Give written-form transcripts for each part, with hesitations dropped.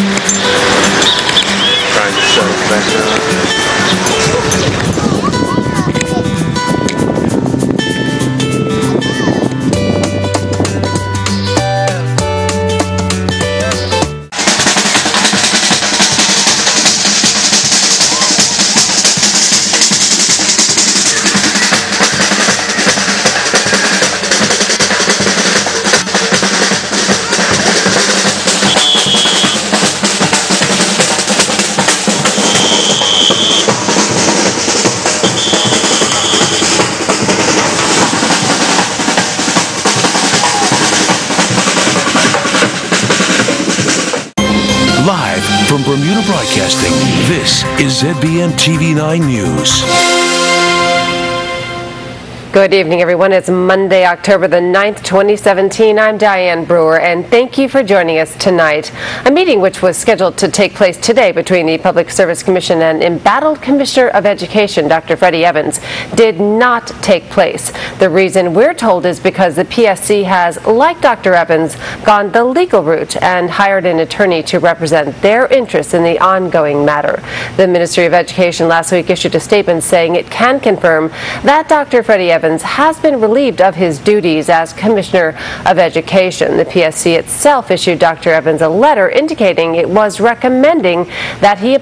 Trying to shut it back down. Live from Bermuda Broadcasting, this is ZBM TV9 News. Good evening, everyone. It's Monday, October the 9th, 2017. I'm Diane Brewer, and thank you for joining us tonight. A meeting which was scheduled to take place today between the Public Service Commission and embattled Commissioner of Education, Dr. Freddie Evans, did not take place. The reason we're told is because the PSC has, like Dr. Evans, gone the legal route and hired an attorney to represent their interests in the ongoing matter. The Ministry of Education last week issued a statement saying it can confirm that Dr. Freddie Evans has been relieved of his duties as Commissioner of Education. The PSC itself issued Dr. Evans a letter indicating it was recommending that he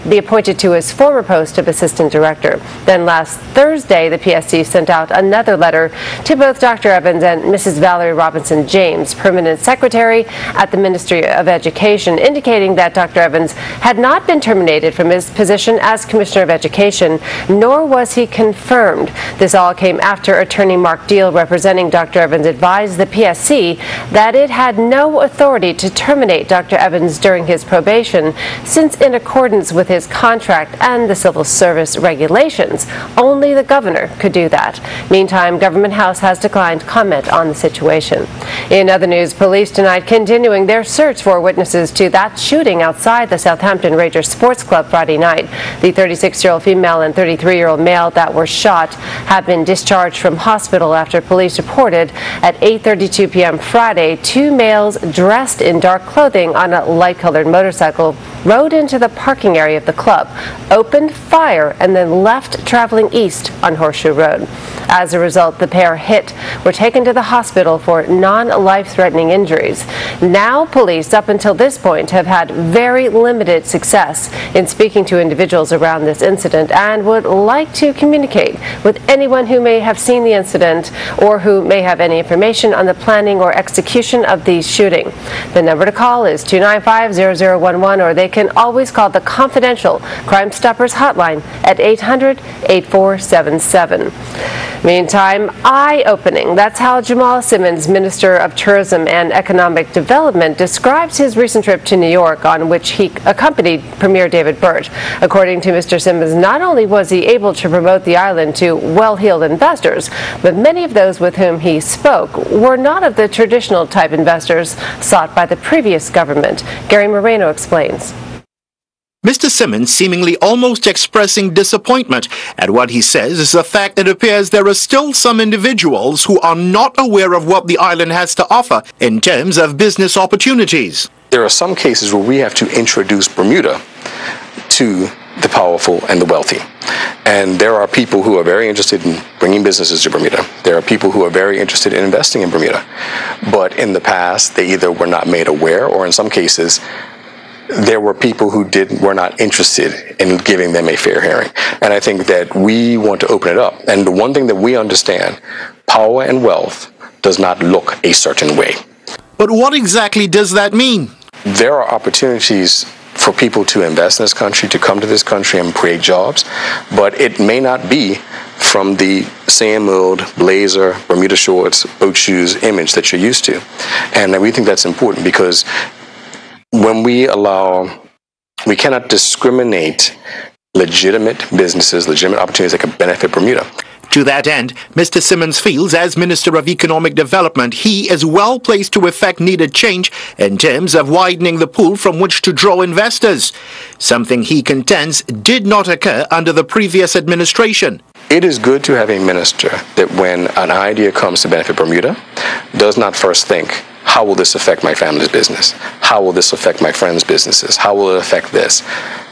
be appointed to his former post of Assistant Director. Then last Thursday, the PSC sent out another letter to both Dr. Evans and Mrs. Valerie Robinson James, Permanent Secretary at the Ministry of Education, indicating that Dr. Evans had not been terminated from his position as Commissioner of Education, nor was he confirmed. This all came after attorney Mark Deal, representing Dr. Evans, advised the PSC that it had no authority to terminate Dr. Evans during his probation, since in accordance with his contract and the civil service regulations, only the governor could do that. Meantime, Government House has declined comment on the situation. In other news, police tonight continuing their search for witnesses to that shooting outside the Southampton Rangers Sports Club Friday night. The 36-year-old female and 33-year-old male that were shot have been discharged from hospital after police reported at 8:32 p.m. Friday, two males dressed in dark clothing on a light-colored motorcycle rode into the parking area of the club, opened fire, and then left traveling east on Horseshoe Road. As a result, the pair were taken to the hospital for non-life-threatening injuries. Now, police, up until this point, have had very limited success in speaking to individuals around this incident and would like to communicate with anyone who may have seen the incident or who may have any information on the planning or execution of the shooting. The number to call is 295-0011, or they can always call the confidential Crime Stoppers hotline at 800-8477. Meantime, eye-opening. That's how Jamal Simmons, Minister of Tourism and Economic Development, describes his recent trip to New York, on which he accompanied Premier David Burt. According to Mr. Simmons, not only was he able to promote the island to well-heeled investors, but many of those with whom he spoke were not of the traditional type investors sought by the previous government. Gary Moreno explains. Mr. Simmons seemingly almost expressing disappointment at what he says is the fact that it appears there are still some individuals who are not aware of what the island has to offer in terms of business opportunities. There are some cases where we have to introduce Bermuda to the powerful and the wealthy. And there are people who are very interested in bringing businesses to Bermuda. There are people who are very interested in investing in Bermuda. But in the past, they either were not made aware, or in some cases, there were people who were not interested in giving them a fair hearing. And I think that we want to open it up. And the one thing that we understand, power and wealth does not look a certain way. But what exactly does that mean? There are opportunities for people to invest in this country, to come to this country and create jobs, but it may not be from the same old blazer, Bermuda shorts, boat shoes image that you're used to. And we think that's important, because when we cannot discriminate legitimate businesses, legitimate opportunities that could benefit Bermuda. To that end, Mr. Simmons feels, as Minister of Economic Development, he is well placed to effect needed change in terms of widening the pool from which to draw investors, something he contends did not occur under the previous administration. It is good to have a minister that when an idea comes to benefit Bermuda, does not first think, how will this affect my family's business? How will this affect my friends' businesses? How will it affect this?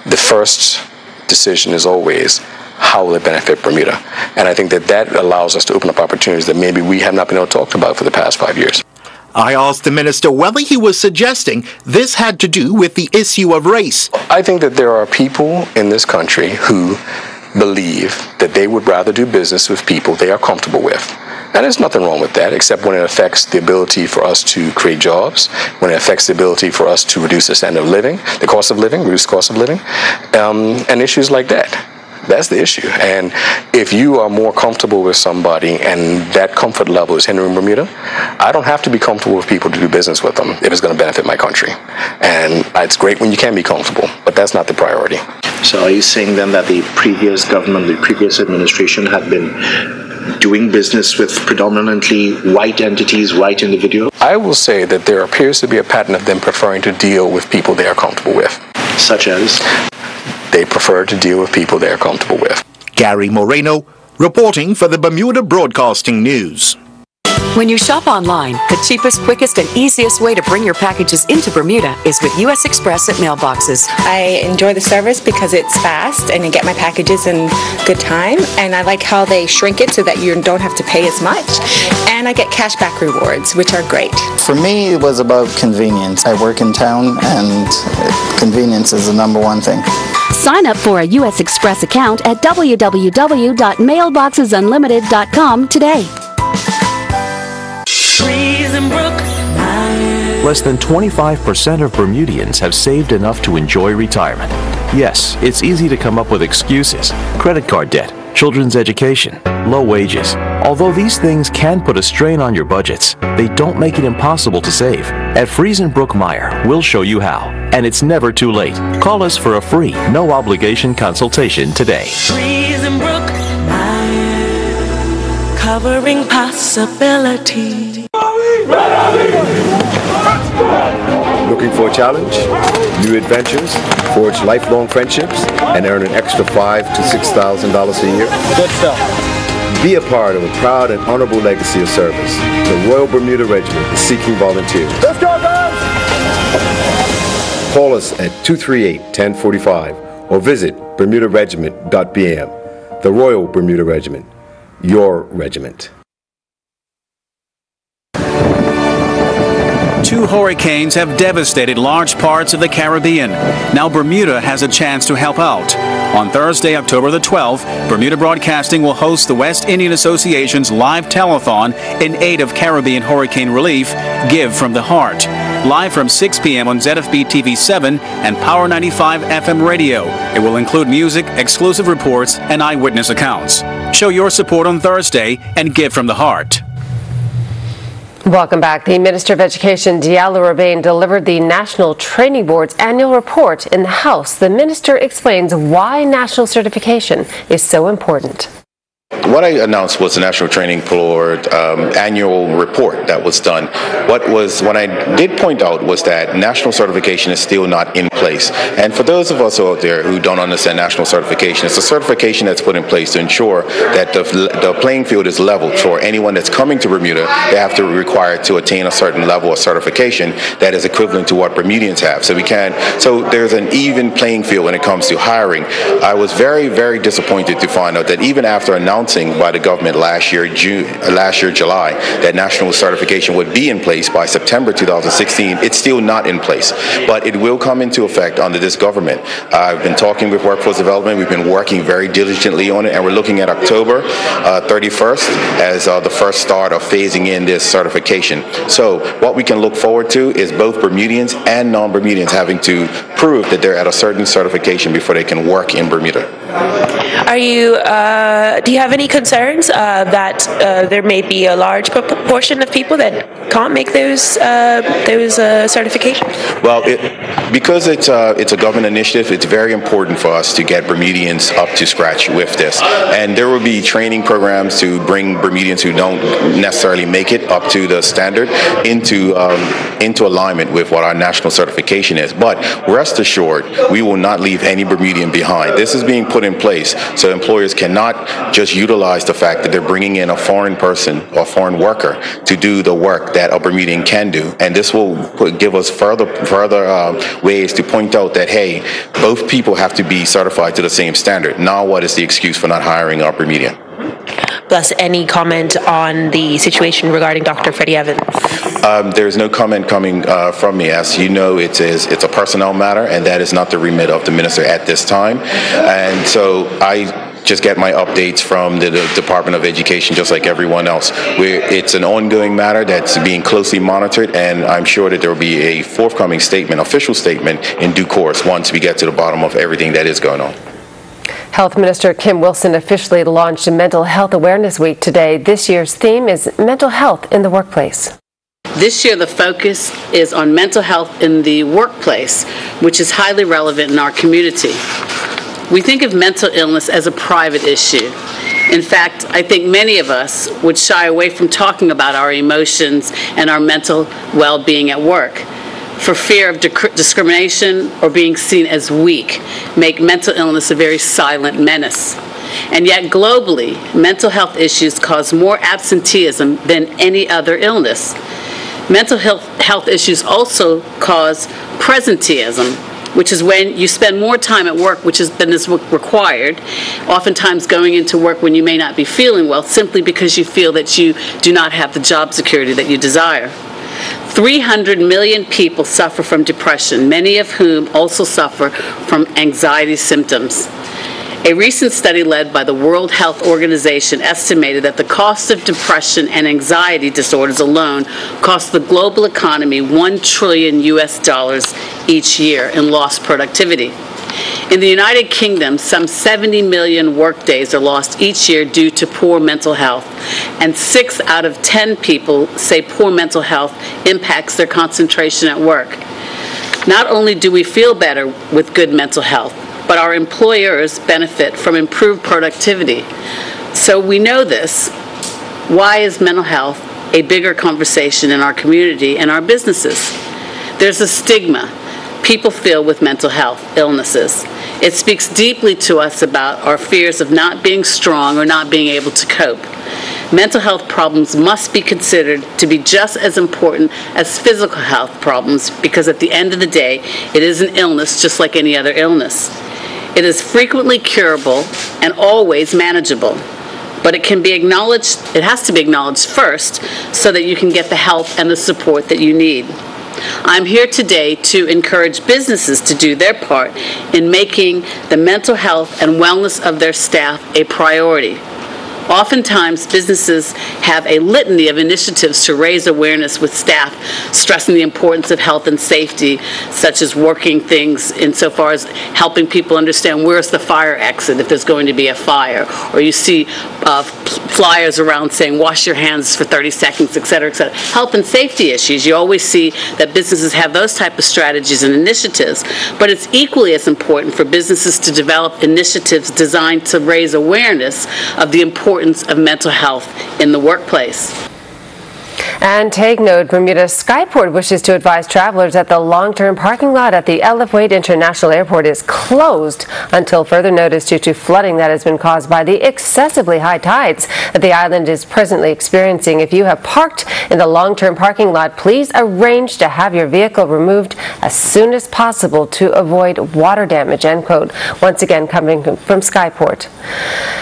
The first decision is always, how will it benefit Bermuda? And I think that allows us to open up opportunities that maybe we have not been able to talk about for the past 5 years. I asked the minister whether he was suggesting this had to do with the issue of race. I think that there are people in this country who believe that they would rather do business with people they are comfortable with. And there's nothing wrong with that, except when it affects the ability for us to create jobs, when it affects the ability for us to reduce the standard of living, the cost of living, reduce the cost of living, and issues like that. That's the issue. And if you are more comfortable with somebody and that comfort level is hindering Bermuda, I don't have to be comfortable with people to do business with them if it's going to benefit my country. And it's great when you can be comfortable, but that's not the priority. So are you saying then that the previous government, the previous administration had been doing business with predominantly white entities, white individuals? I will say that there appears to be a pattern of them preferring to deal with people they are comfortable with. Such as? They prefer to deal with people they are comfortable with. Gary Moreno, reporting for the Bermuda Broadcasting News. When you shop online, the cheapest, quickest, and easiest way to bring your packages into Bermuda is with U.S. Express at mailboxes. I enjoy the service because it's fast and I get my packages in good time, and I like how they shrink it so that you don't have to pay as much, and I get cashback rewards, which are great. For me, it was about convenience. I work in town, and convenience is the number one thing. Sign up for a U.S. Express account at www.mailboxesunlimited.com today. Less than 25% of Bermudians have saved enough to enjoy retirement. Yes, it's easy to come up with excuses. Credit card debt, children's education, low wages. Although these things can put a strain on your budgets, they don't make it impossible to save. At Friesenbrook Meyer, we'll show you how. And it's never too late. Call us for a free, no-obligation consultation today. Friesenbrook Meyer, covering possibility. Looking for a challenge, new adventures, forge lifelong friendships, and earn an extra $5,000 to $6,000 a year? Good stuff. Be a part of a proud and honorable legacy of service. The Royal Bermuda Regiment is seeking volunteers. Let's go, guys! Call us at 238-1045 or visit bermudaregiment.bm. The Royal Bermuda Regiment, your regiment. 2 hurricanes have devastated large parts of the Caribbean. Now Bermuda has a chance to help out. On Thursday, October the 12th, Bermuda Broadcasting will host the West Indian Association's live telethon in aid of Caribbean hurricane relief, Give from the Heart. Live from 6 p.m. on ZFB TV 7 and Power 95 FM radio. It will include music, exclusive reports, and eyewitness accounts. Show your support on Thursday and give from the heart. Welcome back. The Minister of Education, Diallo Rabane, delivered the National Training Board's annual report in the House. The minister explains why national certification is so important. What I announced was the National Training Board annual report that was done. What I did point out was that national certification is still not in place. And for those of us out there who don't understand national certification, it's a certification that's put in place to ensure that the playing field is leveled for anyone that's coming to Bermuda. They have to be required to attain a certain level of certification that is equivalent to what Bermudians have. So there's an even playing field when it comes to hiring. I was very, very disappointed to find out that even after announcing by the government last year July, that national certification would be in place by September 2016. It's still not in place, but it will come into effect under this government. I've been talking with Workforce Development. We've been working very diligently on it, and we're looking at October 31st as the first start of phasing in this certification. So what we can look forward to is both Bermudians and non-Bermudians having to prove that they're at a certain certification before they can work in Bermuda. Do you have any concerns that there may be a large proportion of people that can't make those certifications? Well, because it's a government initiative, it's very important for us to get Bermudians up to scratch with this. And there will be training programs to bring Bermudians who don't necessarily make it up to the standard into alignment with what our national certification is. But rest rest assured, we will not leave any Bermudian behind. This is being put in place so employers cannot just utilize the fact that they're bringing in a foreign person or foreign worker to do the work that a Bermudian can do. And this will give us further ways to point out that, hey, both people have to be certified to the same standard. Now what is the excuse for not hiring a Bermudian? Plus, any comment on the situation regarding Dr. Freddie Evans? There's no comment coming from me. As you know, it's a personnel matter, and that is not the remit of the minister at this time. And so I just get my updates from the Department of Education, just like everyone else. It's an ongoing matter that's being closely monitored, and I'm sure that there will be a forthcoming statement, official statement, in due course once we get to the bottom of everything that is going on. Health Minister Kim Wilson officially launched a Mental Health Awareness Week today. This year's theme is mental health in the workplace. This year, the focus is on mental health in the workplace, which is highly relevant in our community. We think of mental illness as a private issue. In fact, I think many of us would shy away from talking about our emotions and our mental well-being at work, for fear of discrimination or being seen as weak, make mental illness a very silent menace. And yet globally, mental health issues cause more absenteeism than any other illness. Mental health issues also cause presenteeism, which is when you spend more time at work, which has been required, oftentimes going into work when you may not be feeling well, simply because you feel that you do not have the job security that you desire. 300 million people suffer from depression, many of whom also suffer from anxiety symptoms. A recent study led by the World Health Organization estimated that the cost of depression and anxiety disorders alone cost the global economy $1 trillion each year in lost productivity. In the United Kingdom, some 70 million workdays are lost each year due to poor mental health, and 6 out of 10 people say poor mental health impacts their concentration at work. Not only do we feel better with good mental health, but our employers benefit from improved productivity. So we know this. Why is mental health a bigger conversation in our community and our businesses? There's a stigma people feel with mental health illnesses. It speaks deeply to us about our fears of not being strong or not being able to cope. Mental health problems must be considered to be just as important as physical health problems, because at the end of the day, it is an illness just like any other illness. It is frequently curable and always manageable, but it can be acknowledged, it has to be acknowledged first so that you can get the help and the support that you need. I'm here today to encourage businesses to do their part in making the mental health and wellness of their staff a priority. Oftentimes, businesses have a litany of initiatives to raise awareness with staff, stressing the importance of health and safety, such as working things insofar as helping people understand where's the fire exit if there's going to be a fire, or you see flyers around saying wash your hands for 30 seconds, et cetera, et cetera. Health and safety issues, you always see that businesses have those type of strategies and initiatives, but it's equally as important for businesses to develop initiatives designed to raise awareness of the importance of mental health in the workplace. And take note, Bermuda's Skyport wishes to advise travelers that the long-term parking lot at the Ella Wade International Airport is closed until further notice due to flooding that has been caused by the excessively high tides that the island is presently experiencing. If you have parked in the long-term parking lot, please arrange to have your vehicle removed as soon as possible to avoid water damage, end quote. Once again, coming from Skyport.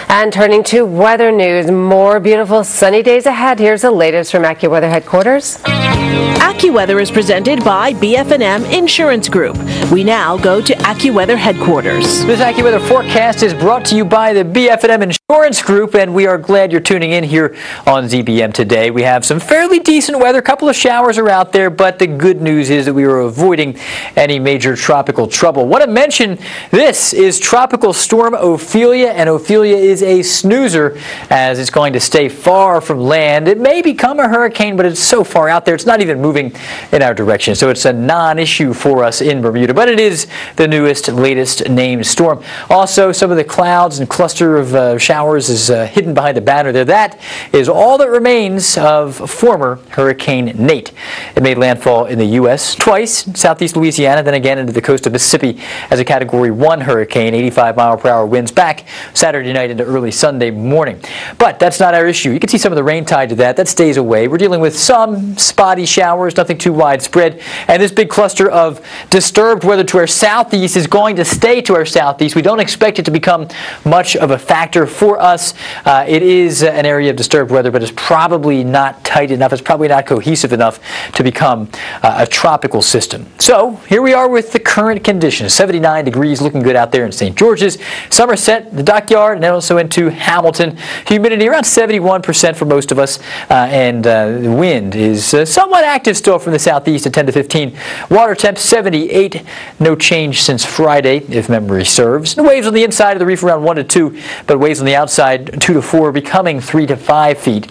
And turning to weather news, more beautiful sunny days ahead. Here's the latest from AccuWeather headquarters. AccuWeather is presented by BF&M Insurance Group. We now go to AccuWeather headquarters. This AccuWeather forecast is brought to you by the BF&M Insurance Group, and we are glad you're tuning in here on ZBM today. We have some fairly decent weather. A couple of showers are out there, but the good news is that we are avoiding any major tropical trouble. Want to mention this is Tropical Storm Ophelia, and Ophelia is a snoozer as it's going to stay far from land. It may become a hurricane but it's so far out there, it's not even moving in our direction. So it's a non-issue for us in Bermuda, but it is the newest, latest named storm. Also, some of the clouds and cluster of showers is hidden behind the banner there. That is all that remains of former Hurricane Nate. It made landfall in the U.S. twice, southeast Louisiana, then again into the coast of Mississippi as a Category 1 hurricane, 85-mile-per-hour winds back Saturday night into early Sunday morning. But that's not our issue. You can see some of the rain tied to that. That stays away. We're dealing with some spotty showers, nothing too widespread. And this big cluster of disturbed weather to our southeast is going to stay to our southeast. We don't expect it to become much of a factor for us. It is an area of disturbed weather, but it's probably not tight enough. It's probably not cohesive enough to become a tropical system. So here we are with the current conditions. 79 degrees, looking good out there in St. George's, Somerset, the Dockyard, and then also into Hamilton. Humidity around 71% for most of us, and the wind is somewhat active still from the southeast at 10 to 15. Water temp 78, no change since Friday, if memory serves. The waves on the inside of the reef around 1 to 2, but waves on the outside 2 to 4, becoming 3 to 5 feet.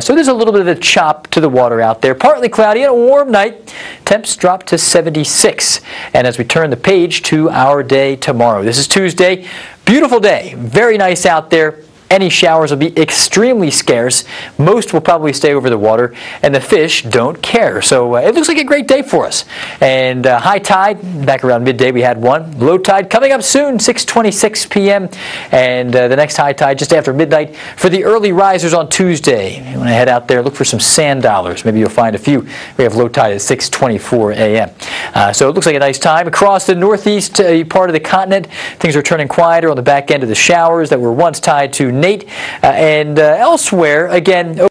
So there's a little bit of a chop to the water out there. Partly cloudy and a warm night. Temps drop to 76. And as we turn the page to our day tomorrow. This is Tuesday. Beautiful day. Very nice out there. Any showers will be extremely scarce. Most will probably stay over the water, and the fish don't care. So it looks like a great day for us. And high tide, back around midday we had one. Low tide coming up soon, 6:26 p.m. And the next high tide just after midnight for the early risers on Tuesday. You want to head out there, look for some sand dollars. Maybe you'll find a few. We have low tide at 6:24 a.m. So it looks like a nice time. Across the northeast part of the continent, things are turning quieter on the back end of the showers that were once tied to Nate, and elsewhere, again,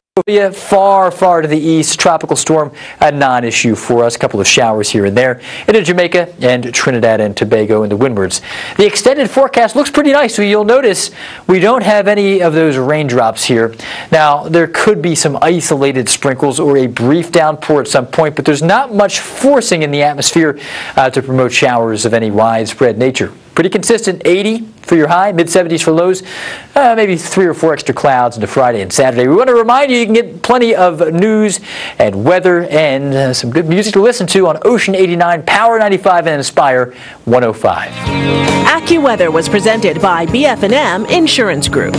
far, far to the east, tropical storm, a non-issue for us. A couple of showers here and there into Jamaica and Trinidad and Tobago and the windwards. The extended forecast looks pretty nice. So you'll notice we don't have any of those raindrops here. Now, there could be some isolated sprinkles or a brief downpour at some point, but there's not much forcing in the atmosphere to promote showers of any widespread nature. Pretty consistent, 80 for your high, mid-70s for lows, maybe 3 or 4 extra clouds into Friday and Saturday. We want to remind you can get plenty of news and weather and some good music to listen to on Ocean 89, Power 95, and Inspire 105. AccuWeather was presented by BF&M Insurance Group.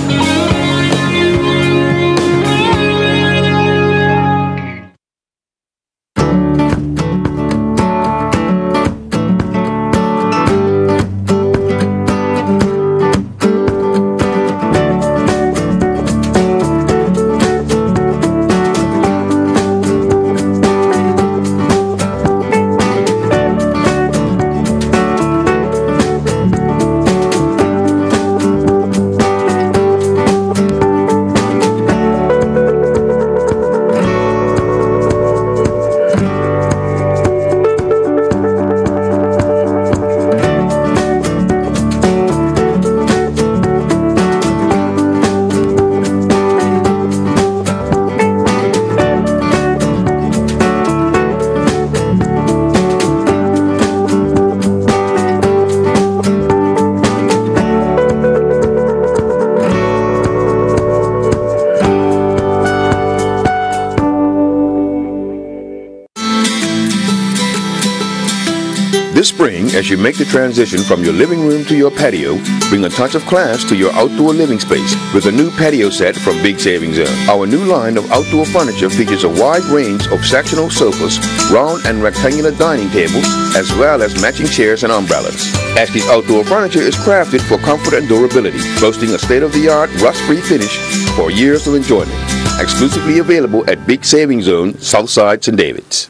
This spring, as you make the transition from your living room to your patio, bring a touch of class to your outdoor living space with a new patio set from Big Savings Zone. Our new line of outdoor furniture features a wide range of sectional sofas, round and rectangular dining tables, as well as matching chairs and umbrellas. Ashke's outdoor furniture is crafted for comfort and durability, boasting a state-of-the-art rust-free finish for years of enjoyment. Exclusively available at Big Savings Zone, Southside St. David's.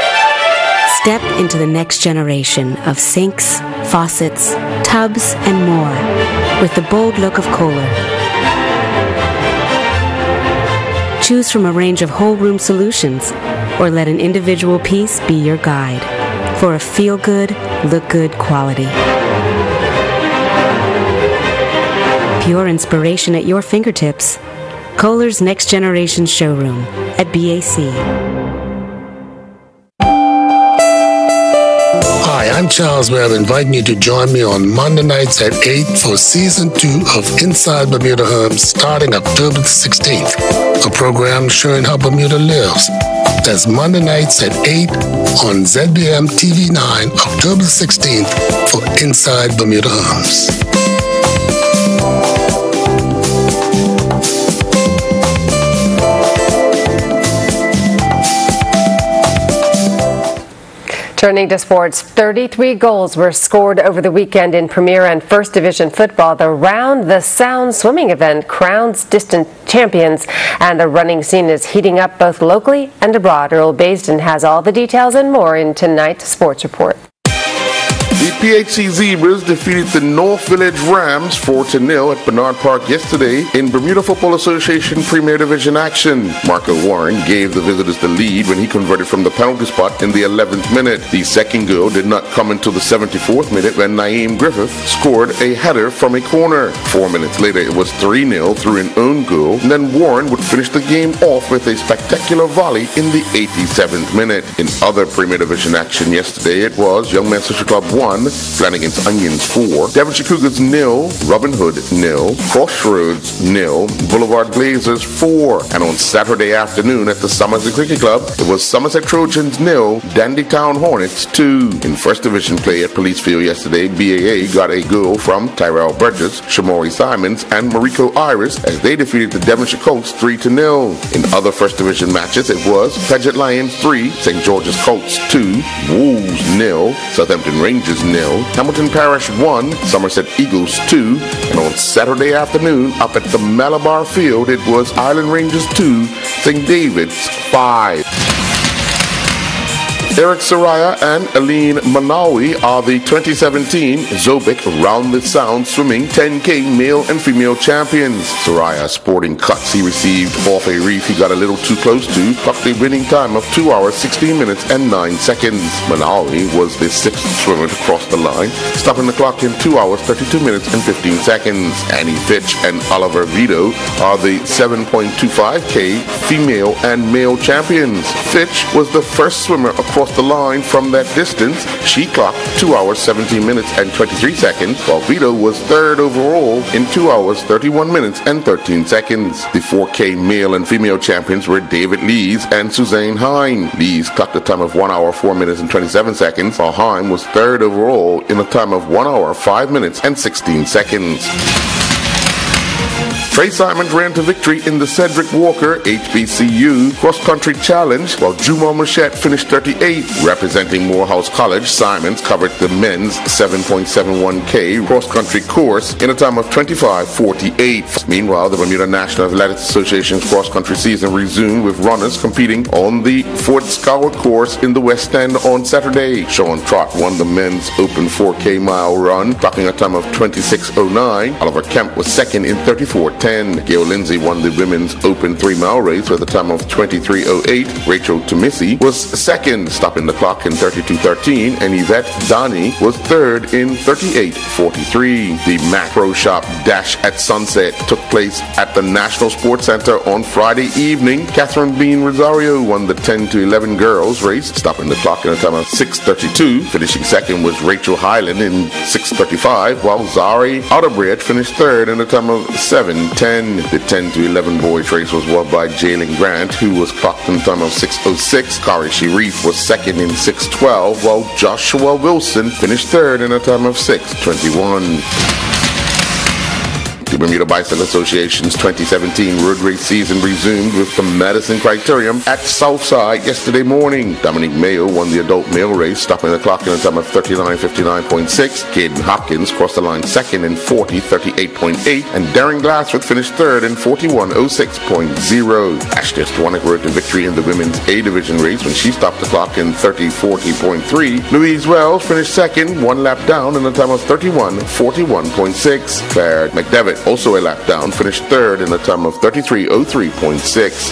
Step into the next generation of sinks, faucets, tubs, and more with the bold look of Kohler. Choose from a range of whole room solutions or let an individual piece be your guide for a feel-good, look-good quality. Pure inspiration at your fingertips. Kohler's Next Generation Showroom at BAC. Hi, I'm Charles Webb, inviting you to join me on Monday nights at 8 for Season 2 of Inside Bermuda Homes starting October 16th, a program showing how Bermuda lives. That's Monday nights at 8 on ZBM TV9, October 16th for Inside Bermuda Homes. Turning to sports, 33 goals were scored over the weekend in Premier and First Division football. The Round the Sound swimming event crowns distant champions, and the running scene is heating up both locally and abroad. Earl Baisden has all the details and more in tonight's sports report. The PHC Zebras defeated the North Village Rams 4-0 at Bernard Park yesterday in Bermuda Football Association Premier Division action. Marco Warren gave the visitors the lead when he converted from the penalty spot in the 11th minute. The second goal did not come until the 74th minute when Naeem Griffith scored a header from a corner. 4 minutes later it was 3-0 through an own goal, and then Warren would finish the game off with a spectacular volley in the 87th minute. In other Premier Division action yesterday, it was Young Men's Social Club 1, Flanagan's Onions 4, Devonshire Cougars 0, Robin Hood 0, Crossroads 0, Boulevard Blazers 4. And on Saturday afternoon at the Somerset Cricket Club, it was Somerset Trojans 0, Dandy Town Hornets 2. In First Division play at Police Field yesterday, BAA got a goal from Tyrell Burgess, Shamori Simons, and Mariko Iris as they defeated the Devonshire Colts 3-0. In other First Division matches, it was Paget Lions 3, St. George's Colts 2, Wolves 0, Southampton Rangers 0, Hamilton Parish 1, Somerset Eagles 2, and on Saturday afternoon up at the Malabar Field it was Island Rangers 2, St. David's 5. Eric Soraya and Aline Manawi are the 2017 Zobik Round the Sound Swimming 10K male and female champions. Soraya sporting cuts he received off a reef he got a little too close to, clocked a winning time of 2 hours, 16 minutes and 9 seconds. Manawi was the 6th swimmer to cross the line, stopping the clock in 2 hours, 32 minutes and 15 seconds. Annie Fitch and Oliver Vito are the 7.25K female and male champions. Fitch was the first swimmer across the line from that distance. She clocked 2 hours, 17 minutes and 23 seconds, while Vito was third overall in 2 hours, 31 minutes and 13 seconds. The 4K male and female champions were David Lees and Suzanne Hine. Lees clocked a time of 1 hour, 4 minutes and 27 seconds, while Hine was third overall in a time of 1 hour, 5 minutes and 16 seconds. Trey Simons ran to victory in the Cedric Walker HBCU Cross Country Challenge, while Juma Machette finished 38th. Representing Morehouse College, Simons covered the men's 7.71K cross country course in a time of 25:48. Meanwhile, the Bermuda National Athletics Association's cross country season resumed with runners competing on the Fort Scouer course in the West End on Saturday. Sean Trott won the men's open 4K mile run, clocking a time of 26:09. Oliver Kemp was second in 34:10. Gail Lindsay won the women's open 3-mile race with a time of 23:08. Rachel Tomisi was second, stopping the clock in 32:13, and Yvette Donnie was third in 38:43. The Macro Shop Dash at Sunset took place at the National Sports Center on Friday evening. Catherine Bean Rosario won the 10-11 girls race, stopping the clock in a time of 6:32. Finishing second was Rachel Highland in 6:35, while Zari Otterbread finished third in a time of 7:10. The 10-11 boys race was won by Jalen Grant, who was clocked in a time of 6:06. Kari Sharif was second in 6:12, while Joshua Wilson finished third in a time of 6:21. The Bermuda Bicycle Association's 2017 road race season resumed with the Madison Criterium at Southside yesterday morning. Dominic Mayo won the adult male race, stopping the clock in a time of 39:59.6. Caden Hopkins crossed the line second in 40:38.8, and Darren Glassford finished third in 41:06.0. Ashley Stwanek rode to victory in the women's A division race when she stopped the clock in 30:40.3. Louise Wells finished second, 1 lap down in a time of 31:41.6. Claire McDevitt, also a lap down, finished third in a time of 33:03.6.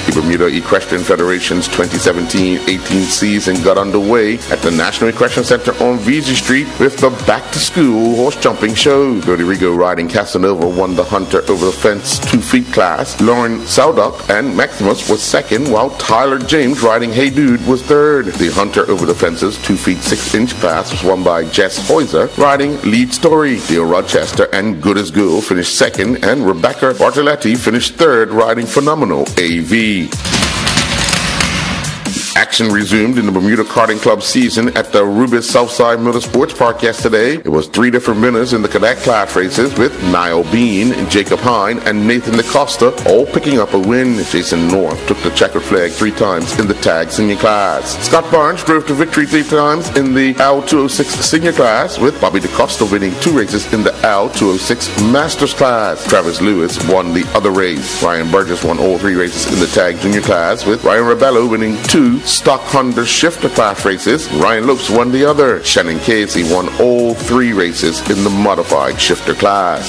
The Bermuda Equestrian Federation's 2017-18 season got underway at the National Equestrian Center on Vesey Street with the back-to-school horse jumping show. Rodrigo riding Casanova won the Hunter over the fence 2 feet class. Lauren Saudup and Maximus was second, while Tyler James riding Hey Dude was third. The Hunter over the fences 2 feet 6 inch class was won by Jess Heuser riding Lead Story. Dale Rochester and Good as Girl finished second, and Rebecca Bartoletti finished third riding Phenomenal AV. Action resumed in the Bermuda Karting Club season at the Rubis Southside Motorsports Park yesterday. It was 3 different winners in the cadet class races, with Niall Bean, Jacob Hine, and Nathan DaCosta all picking up a win. Jason North took the checkered flag 3 times in the tag senior class. Scott Barnes drove to victory 3 times in the L206 senior class, with Bobby DaCosta winning 2 races in the L206 Masters class. Travis Lewis won the other race. Ryan Burgess won all 3 races in the tag junior class, with Ryan Rebello winning 2 stock Honda shifter class races. Ryan Lopes won the other. Shannon Casey won all 3 races in the modified shifter class.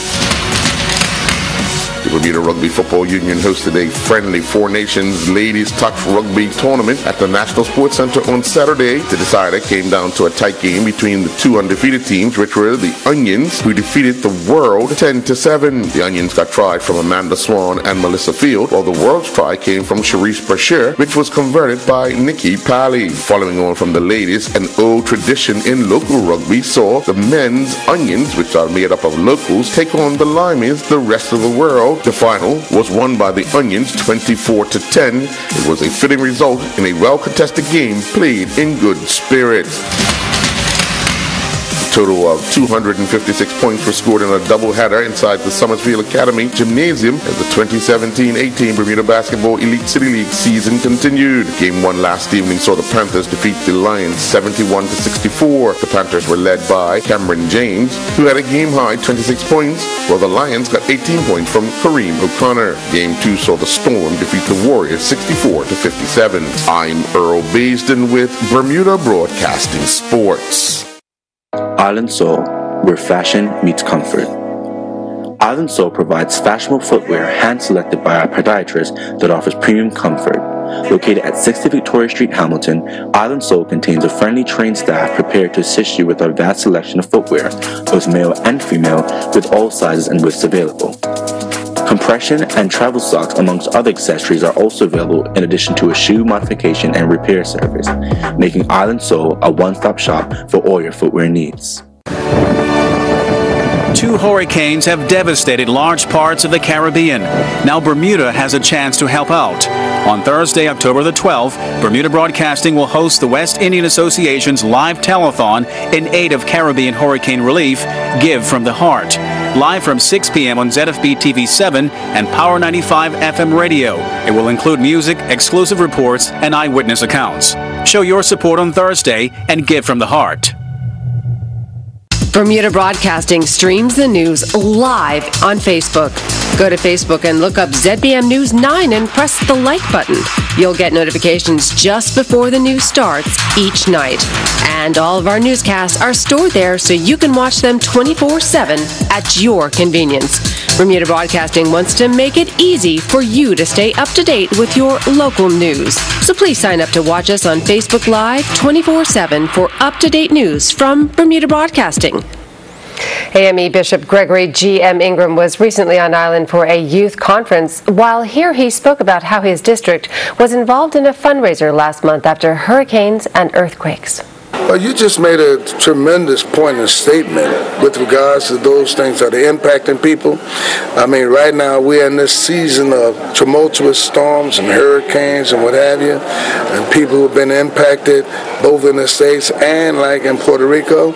The Bermuda Rugby Football Union hosted a friendly 4 Nations Ladies Touch Rugby tournament at the National Sports Center on Saturday. The decider came down to a tight game between the 2 undefeated teams, which were the Onions, who defeated the World 10-7. The Onions got try from Amanda Swan and Melissa Field, while the World's try came from Sharice Brashear, which was converted by Nikki Pally. Following on from the ladies, an old tradition in local rugby saw the men's Onions, which are made up of locals, take on the Limeys, the rest of the world. The final was won by the Onions 24-10. It was a fitting result in a well-contested game played in good spirits. A total of 256 points were scored in a doubleheader inside the Summersfield Academy Gymnasium as the 2017-18 Bermuda Basketball Elite City League season continued. Game 1 last evening saw the Panthers defeat the Lions 71-64. The Panthers were led by Cameron James, who had a game-high 26 points, while the Lions got 18 points from Kareem O'Connor. Game 2 saw the Storm defeat the Warriors 64-57. I'm Earl Baisden with Bermuda Broadcasting Sports. Island Soul, where fashion meets comfort. Island Soul provides fashionable footwear hand-selected by our podiatrist that offers premium comfort. Located at 60 Victoria Street, Hamilton, Island Soul contains a friendly trained staff prepared to assist you with our vast selection of footwear, both male and female, with all sizes and widths available. Compression and travel socks, amongst other accessories, are also available in addition to a shoe modification and repair service, making Island Soul a one-stop shop for all your footwear needs. 2 hurricanes have devastated large parts of the Caribbean. Now Bermuda has a chance to help out. On Thursday, October the 12th, Bermuda Broadcasting will host the West Indian Association's live telethon in aid of Caribbean hurricane relief, Give from the Heart. Live from 6 p.m. on ZFB TV 7 and Power 95 FM radio. It will include music, exclusive reports, and eyewitness accounts. Show your support on Thursday and give from the heart. Bermuda Broadcasting streams the news live on Facebook. Go to Facebook and look up ZBM News 9 and press the like button. You'll get notifications just before the news starts each night. And all of our newscasts are stored there so you can watch them 24/7 at your convenience. Bermuda Broadcasting wants to make it easy for you to stay up to date with your local news. So please sign up to watch us on Facebook Live 24/7 for up-to-date news from Bermuda Broadcasting. AME Bishop Gregory G.M. Ingram was recently on island for a youth conference. While here, he spoke about how his district was involved in a fundraiser last month after hurricanes and earthquakes. Well, you just made a tremendous point and statement with regards to those things that are impacting people. I mean, right now we're in this season of tumultuous storms and hurricanes and what have you, and people who've been impacted both in the States and like in Puerto Rico.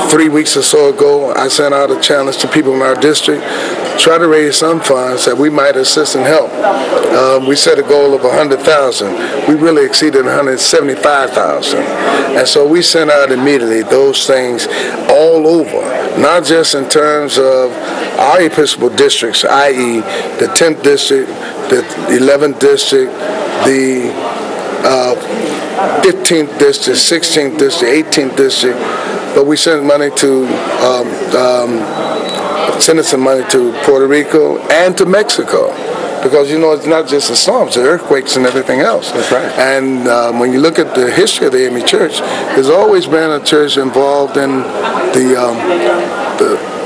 3 weeks or so ago, I sent out a challenge to people in our district, try to raise some funds that we might assist and help. We set a goal of 100,000. We really exceeded 175,000. And so we sent out immediately those things all over, not just in terms of our Episcopal districts, i.e. the 10th district, the 11th district, the 15th district, 16th district, 18th district, but we sent money to sending some money to Puerto Rico and to Mexico, because you know it's not just the storms, the earthquakes and everything else. That's right. And when you look at the history of the AME Church, there's always been a church involved in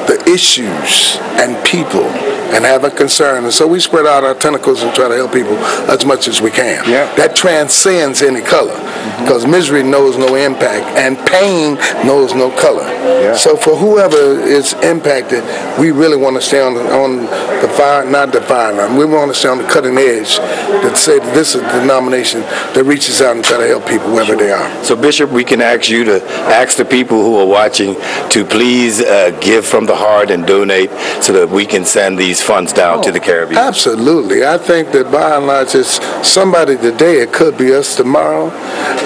the issues and people and have a concern. And so we spread out our tentacles and try to help people as much as we can. Yeah. That transcends any color. because misery knows no impact and pain knows no color. So for whoever is impacted, we really want to stay on the fire, not the fire line. We want to stay on the cutting edge that say that this is the denomination that reaches out and try to help people wherever they are. So Bishop, we can ask you to ask the people who are watching to please give from the heart and donate so that we can send these funds down to the Caribbean. Absolutely. I think that by and large it's somebody today, it could be us tomorrow.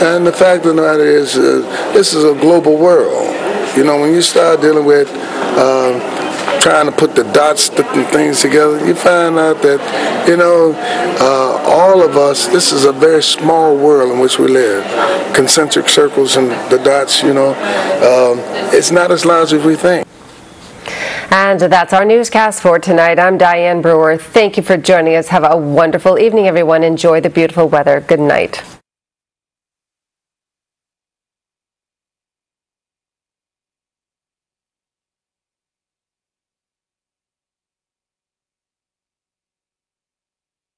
And the fact of the matter is this is a global world. You know, when you start dealing with trying to put the dots, sticking things together, you find out that, you know, all of us, this is a very small world in which we live. Concentric circles and the dots, you know, it's not as large as we think. And that's our newscast for tonight. I'm Diane Brewer. Thank you for joining us. Have a wonderful evening, everyone. Enjoy the beautiful weather. Good night.